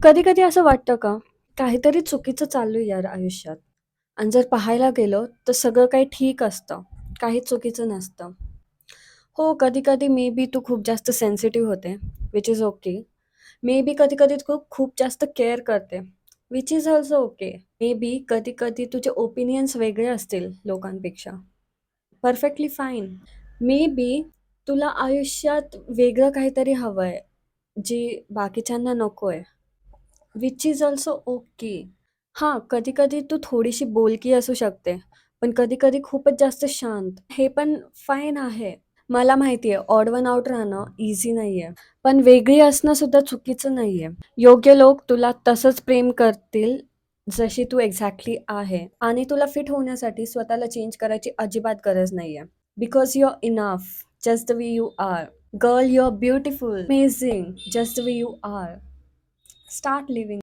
कधी-कधी असं वाटतं का, काहीतरी चुकीचं चालू आहे यार आयुष्यात आणि जर पाहायला गेलो तर सगळं काही ठीक असतं. काहीच चुकीचं नसतं. हो, कधी-कधी मे बी तू खूप जास्त सेन्सिटिव्ह होते, which is okay. May be कधी-कधी तू खूप जास्त केअर करते, which is also okay. May be कधी-कधी तुझे ओपिनियन्स वेगळे असतील लोकांपेक्षा. Perfectly fine. मे बी तुला आयुष्यात वेगळं काहीतरी हवंय, जे बाकीच्यांना नकोय. Which is also okay. हां, कधी-कधी तू थोडीशी बोलकी असू शकते, पण कधी-कधी खूपच जास्त शांत. हे पण फाईन आहे. मला माहिती आहे ऑड वन आउट राहणं ईझी नाहीये. पण वेगळी असणं सुद्धा चुकीचं नाहीये. योग्य लोक तुला तसंच प्रेम करतील, जशी तू एक्झॅक्टली आहे आणि तुला फिट होण्यासाठी स्वतःला चेंज करायची अजिबात गरज नाहीये. Because you are enough, just the way you are. Girl, you are beautiful, amazing, just the way you are. Start living